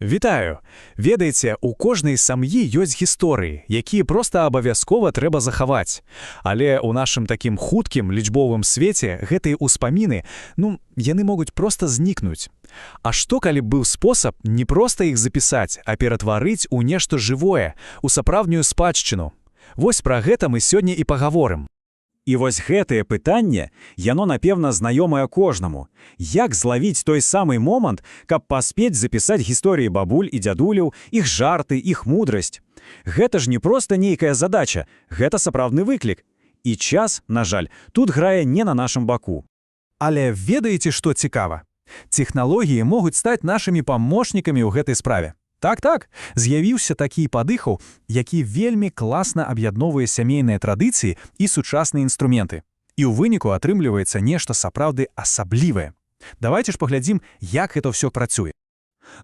Вітаю! Ведаеце, у кожнай сям'і ёсць гісторыі, якія проста абавязкова трэба захаваць. Але ў нашым такім хуткім лічбовым свеце гэтыя ўспаміны, яны могуць проста знікнуць. А што калі б быў спосаб не проста іх запісаць, а ператварыць у нешта жывое, у сапраўдную спадчыну? Вось пра гэта мы сёння і пагаворым. І вось гэтае пытанне, яно, напевна, знаёмае кожнаму. Як злавіць той самы момант, каб паспець запісаць гісторыі бабуль і дзядуляў, іх жарты, іх мудрасць? Гэта ж не проста нейкая задача, гэта сапраўдны выклік. І час, на жаль, тут грае не на нашым баку. Але ведаеце, што цікава? Тэхналогіі могуць стаць нашымі памочнікамі ў гэтай справе. Так, з'явіўся такі падыхаў, які вельмі класна аб'ядноўвае сямейныя традыцыі і сучасныя інструменты. І ў выніку атрымліваецца нешта сапраўды асаблівае. Давайце ж паглядзім, як гэта ўсё працуе.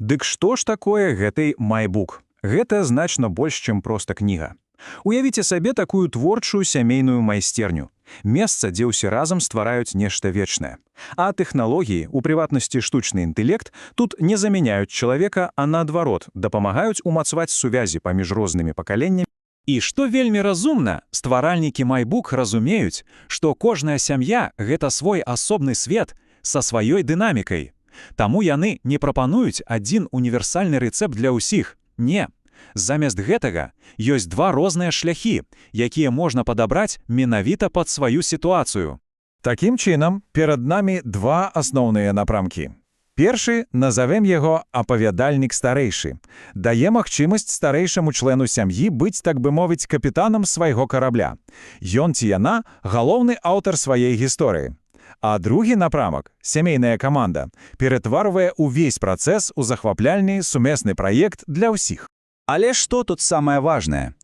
Дык што ж такое гэты MyBook? Гэта значна больш, чым проста кніга. Уявіце сабе такую творчую сямейную майстерню. Месца, дзе ўсе разам ствараюць нешта вечнае. А тэхналогіі, у прыватнасці штучны інтэлект, тут не замяняюць чалавека, а наадварот, дапамагаюць умацаваць сувязі паміж рознымі пакаленнямі. І што вельмі разумна, стваральнікі MyBook разумеюць, што кожная сям'я – гэта свой асобны свет са сваёй дынамікай. Таму яны не прапануюць адзін універсальны рэцэпт для ўсіх. Не. Замест гэтага ёсць два розныя шляхі, якія можна падабраць менавіта пад сваю сітуацыю. Такім чынам, перад намі два асноўныя напрамкі. Першы, назавем яго апавядальнік старэйшы. Дае магчымасць старэйшаму члену сям'і быць, так бы мовіць, капітанам свайго карабля. Ён ці яна – галоўны аўтар сваёй гісторыі. А другі напрамак, сямейная каманда, ператварвае ўвесь працэс у захвапляльны сумесны праект для ўсіх. Але што тут самае важнае?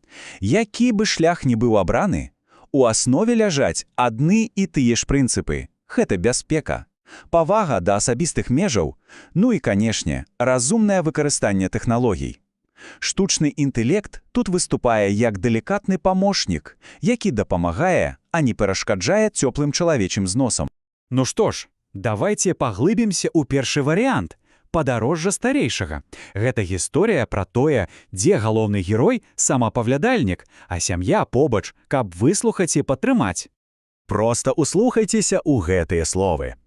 Які бы шлях ні быў абраны, у аснове ляжаць адны і тыя ж прынцыпы. Гэта бяспека, павага да асабістых межаў, і, канешне, разумнае выкарыстанне тэхналогій. Штучны інтэлект тут выступае як далікатны памочнік, які дапамагае, а не перашкаджае цёплым чалавечым зносам. Ну што ж, давайце паглыбімся ў першы варыянт – падарожжа старэйшага. Гэта гісторыя пра тое, дзе галоўны герой – самаапавядальнік, а сям'я побач, каб выслухаць і падтрымаць. Проста услухайцеся ў гэтыя словы.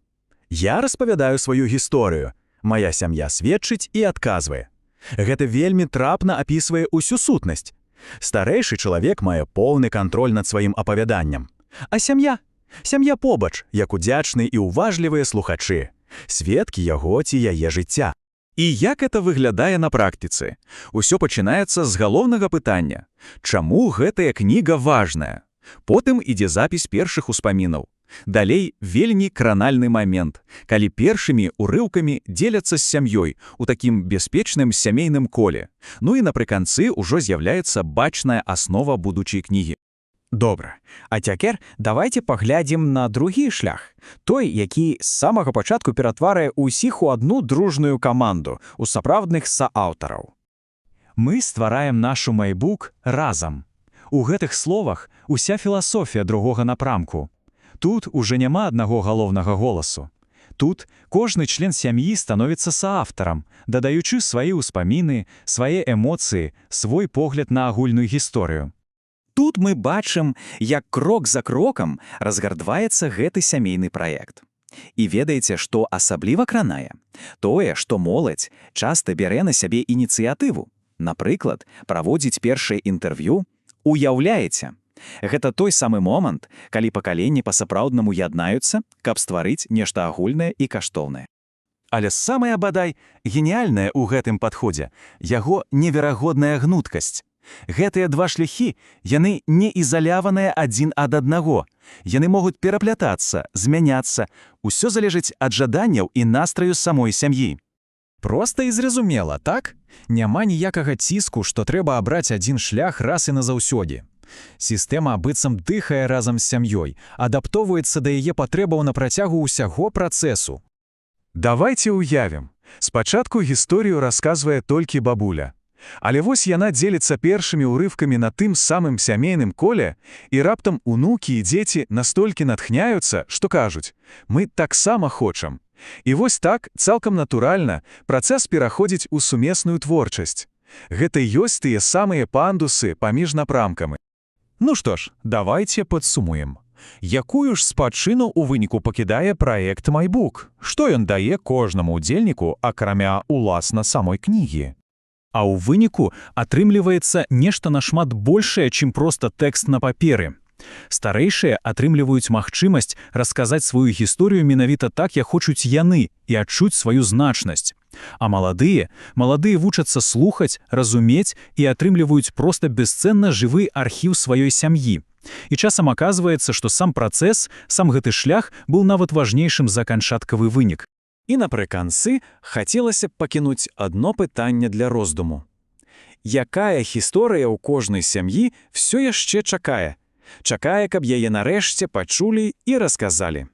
Я распавядаю сваю гісторыю. Мая сям'я сведчыць і адказвае. Гэта вельмі трапна апісвае ўсю сутнасць. Старэйшы чалавек мае поўны кантроль над сваім апавяданнем. А сям'я? Сям'я побач, як удзячны і уважлівыя слухачы. Сведкі яго ці яе жыцця. І як это выглядае на практыцы? Усё пачынаецца з галоўнага пытання. Чаму гэтая кніга важная? Потым ідзе запіс першых успамінаў. Далей вельмі кранальны момент, калі першымі урыўкамі дзеляцца з сям'ёй у такім бяспечным сямейным коле. І напрыканцы ўжо з'яўляецца бачная аснова будучай кнігі. Добра. А цяпер давайце паглядзім на другі шлях. Той, які з самага пачатку ператварае ўсіх у адну дружную каманду, у сапраўдных сааўтараў. Мы ствараем нашу MyBook разам. У гэтых словах уся філасофія другога напрамку. Тут уже няма аднаго галоўнага голасу. Тут кожны член сям'і становіцца сааўтарам, дадаючы свае ўспаміны, свае эмоцыі, свой погляд на агульную гісторыю. Тут мы бачым, як крок за крокам разгардваецца гэты сямейны праект. І ведаеце, што асабліва кранае? Тое, што моладзь часта бярэ на сябе ініцыятыву. Напрыклад, праводзіць першае інтэрв'ю. Уяўляеце? Гэта той самы момант, калі пакаленні па-сапраўднаму яднаюцца, каб стварыць нешта агульнае і каштоўнае. Але самае, бадай, геніяльнае ў гэтым падходзе – яго неверагодная гнуткасць. Гэтыя два шляхі, яны не ізаляваныя адзін ад аднаго. Яны могуць пераплятацца, змяняцца. Усё залежыць ад жаданняў і настраю самой сям'і. Проста і зразумела, так? Няма ніякага ціску, што трэба абраць адзін шлях раз і назаўсёды. Сістэма быццам дыхае разам з сям'ёй, адаптоўваецца да яе патрэбаў на працягу ўсяго працэсу. Давайце ўявім. Спачатку гісторыю расказвае толькі бабуля. Але вось яна дзеліцца першымі ўрывкамі на тым самым сямейным коле, і раптам унукі і дзеці настолькі натхняюцца, што кажуць: «Мы таксама хочам». І вось так, цалкам натуральна, працэс пераходзіць у сумесную творчасць. Гэта ёсць тыя самыя пандусы паміж напрамкамі. Ну што ж, давайте падсумуем. Якую ж спадчыну ў выніку пакідае праект MyBook? Што ён дае кожнаму ўдзельніку, акрамя уласна самой кнігі? А ў выніку атрымліваецца нешта нашмат большае, чым проста тэкст на паперы. Старэйшыя атрымліваюць магчымасць расказаць сваю гісторыю менавіта так, як хочуць яны, і адчуць сваю значнасць. А маладыя вучацца слухаць, разумець і атрымліваюць проста бесцэнна жывы архіў сваёй сям'і. І часам аказваецца, што сам працэс, сам гэты шлях быў нават важнейшым за канчаткавы вынік. І напрыканцы хацелася б пакінуць адно пытанне для роздуму. Якая гісторыя ў кожнай сям'і ўсё яшчэ чакае? Чакае, каб яе нарэшце пачулі і расказалі.